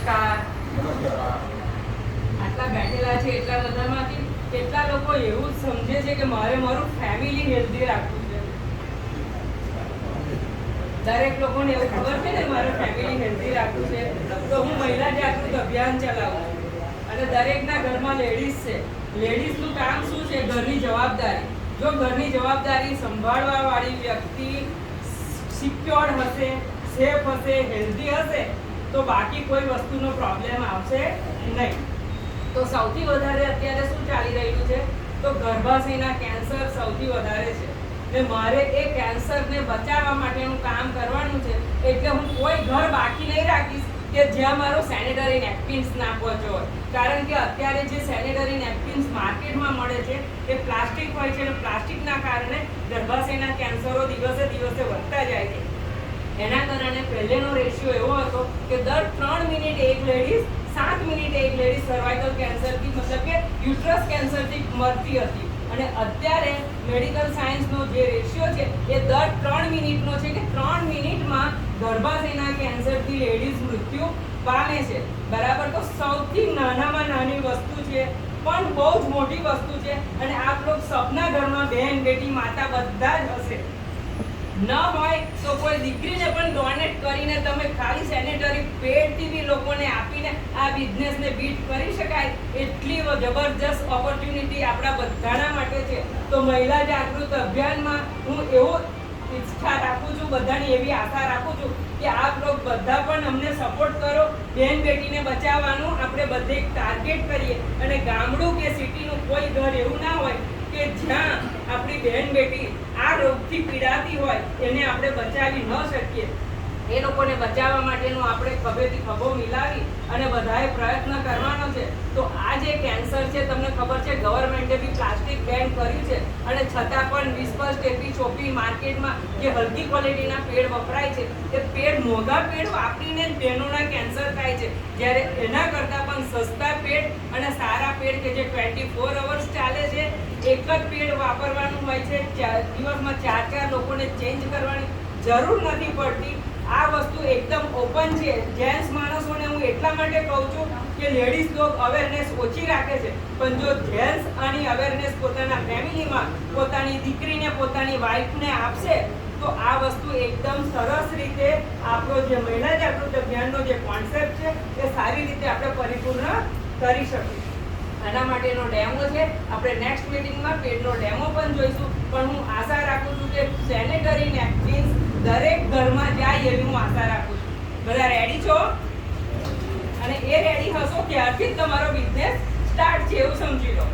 નમસ્કાર. આટલા બેઠેલા છે એટલા બધામાંથી કેટલા લોકો એવું સમજે છે કે મારે મારું ફેમિલી હેલ્ધી રાખવું છે. દરેક લોકોને એવું ખબર છે ને મારે ફેમિલી હેલ્ધી રાખવું છે તો હું મહિલા જાગૃત અભિયાન ચલાવું છું. અને દરેકના ઘરમાં લેડીઝ છે. લેડીઝનું કામ શું છે? ઘરની જવાબદારી. જો ઘરની જવાબદારી સંભાળવા વાળી વ્યક્તિ સિક્યોર હશે, સેફ હશે, હેલ્ધી હશે તો બાકી કોઈ વસ્તુનો પ્રોબ્લેમ આવશે નહીં. તો સૌથી વધારે અત્યારે શું ચાલી રહ્યું છે? તો ગર્ભાશયના કેન્સર સૌથી વધારે છે. ને મારે એ કેન્સરને બચાવવા માટેનું કામ કરવાનું છે. એટલે હું કોઈ ઘર બાકી નહીં રાખીશ કે જ્યાં મારો સેનેટરી નેપકિન્સ ના પહોંચ્યો હોય. કારણ કે અત્યારે જે સેનેટરી નેપકિન્સ માર્કેટમાં મળે છે એ પ્લાસ્ટિક હોય છે અને પ્લાસ્ટિકના કારણે ગર્ભાશયના કેન્સરો દિવસે દિવસે વધતા જાય છે. એના કારણે પહેલેનો રેશિયો એવો હતો કે દર 3 મિનિટ એક લેડીઝ, 7 મિનિટે એક લેડીઝ સર્વાઇકલ કેન્સરથી મતલબ કે યુટ્રસ કેન્સરથી મરતી હતી. અને અત્યારે મેડિકલ સાયન્સનો જે રેશિયો છે એ દર 3 મિનિટનો છે કે 3 મિનિટમાં ગર્ભાશયના કેન્સરથી લેડીઝ મૃત્યુ પામે છે. બરાબર. તો સૌથી નાનામાં નાની વસ્તુ છે પણ બહુ જ મોટી વસ્તુ છે. અને આપ લોકો સપના ઘરમાં બહેન, બેટી, માતા બધા જ હશે. ન હોય તો કોઈ દીકરીને પણ ડોનેટ કરીને તમે ખાલી સેનેટરી પેડથી બી લોકોને આપીને આ બિઝનેસને બીટ કરી શકાય એટલી જબરજસ્ત ઓપોર્ચ્યુનિટી આપણા બધાના માટે છે. તો મહિલા જાગૃત અભિયાનમાં હું એવો ઈચ્છા રાખું છું, બધાની એવી આશા રાખું છું કે આપ લોકો બધા પણ અમને સપોર્ટ કરો. બેન બેટીને બચાવવાનું આપણે બધે એક ટાર્ગેટ કરીએ અને ગામડું કે સિટીનું કોઈ ઘર એવું ના હોય કે જ્યાં આપણી બહેન બેટી આ રોગથી પીડાતી હોય એને આપણે બચાવી ન શકીએ. એ લોકોને બચાવવા માટેનું આપણે ખભેથી ખભો મિલાવી અને બધાએ પ્રયત્ન કરવાનો છે. તો આ જે કેન્સર છે તમને ખબર છે ગવર્મેન્ટે બી પ્લાસ્ટિક બેન કર્યું છે અને છતાં પણ વિસ્પર, ટેપી, ચોપી માર્કેટમાં જે હલકી ક્વોલિટીના પેડ વપરાય છે એ પેડ મોંઘા પેડ વાપરીને જ બહેનોના કેન્સર થાય છે. જ્યારે એના કરતાં પણ સસ્તા પેડ અને સારા પેડ કે જે 24 અવર્સ ચાલે છે એક જ પેડ વાપરવાનું હોય છે. દિવસમાં 4 લોકોને ચેન્જ કરવાની જરૂર નથી પડતી. આ વસ્તુ એકદમ ઓપન છે. જેન્ટ્સ માણસોને હું એટલા માટે કહું છું કે લેડીઝ લોક અવેરનેસ ઓછી રાખે છે પણ જો જેન્ટ્સ આની અવેરનેસ પોતાના ફેમિલીમાં પોતાની દીકરીને, પોતાની વાઈફને આપશે તો આ વસ્તુ એકદમ સરસ રીતે આપણો જે મહિલા જાગૃત અભિયાનનો જે કોન્સેપ્ટ છે એ સારી રીતે આપણે પરિપૂર્ણ કરી શકીશું. આના માટેનો ડેમો છે. આપણે નેક્સ્ટ મીટિંગમાં પેડનો ડેમો પણ જોઈશું. પણ હું આશા રાખું છું કે સેનેટરી નેપકિન્સ દરેક ઘરમાં જાય એવી હું આશા રાખું છું. બધા રેડી છો? અને એ રેડી હશો ત્યારથી જ તમારો બિઝનેસ સ્ટાર્ટ છે એવું સમજી લો.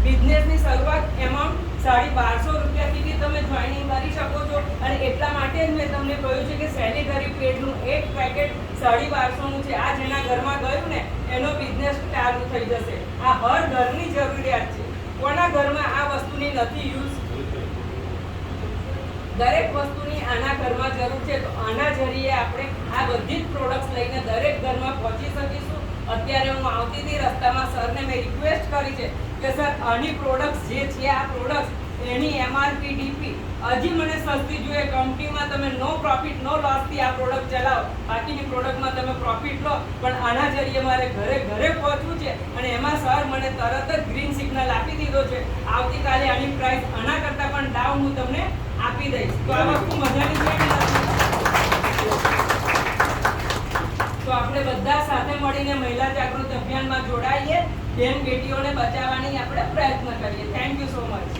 બિઝનેસની શરૂઆત એમાઉન્ટ 1250 રૂપિયાથી બી તમે જોઈનિંગ કરી શકો છો. અને એટલા માટે જ મેં તમને કહ્યું છે કે સેનેટરી પેડનું એક પેકેટ 1250નું છે. આ જેના ઘરમાં ગયું ને એનો બિઝનેસ ચાલુ થઈ જશે. આ હર ઘરની જરૂરિયાત છે. કોના ઘરમાં આ વસ્તુની નથી યુઝ? દરેક વસ્તુની આના ઘરમાં જરૂર છે. તો આના જરીએ આપણે આ બધી જ પ્રોડક્ટ્સ લઈને દરેક ઘરમાં પહોંચી શકીશું. અત્યારે હું આવતી હતી રસ્તામાં સરને મેં રિક્વેસ્ટ કરી છે કે સર આની પ્રોડક્ટ્સ જે છે આ પ્રોડક્ટ્સ એની એમઆરપી ડીપી હજી મને સસ્તી જોઈએ. કંપનીમાં તમે નો પ્રોફિટ નો લોસથી આ પ્રોડક્ટ ચલાવો, બાકીની પ્રોડક્ટમાં તમે પ્રોફિટ લો, પણ આના જરીએ મારે ઘરે ઘરે પહોંચવું છે. અને એમાં સર મને તરત જ ગ્રીન સિગ્નલ આપી દીધો છે. આવતીકાલે આની પ્રાઇસ આના કરતાં પણ ડાઉન હું તમને આપી દઈશ. તો આ વસ્તુ મજાની છે કે નથી? તો આપણે બધા સાથે મળીને મહિલા જાગૃત અભિયાનમાં જોડાઈએ, બેન બેટીઓને બચાવવાની આપણે પ્રયત્ન કરીએ. Thank you so much.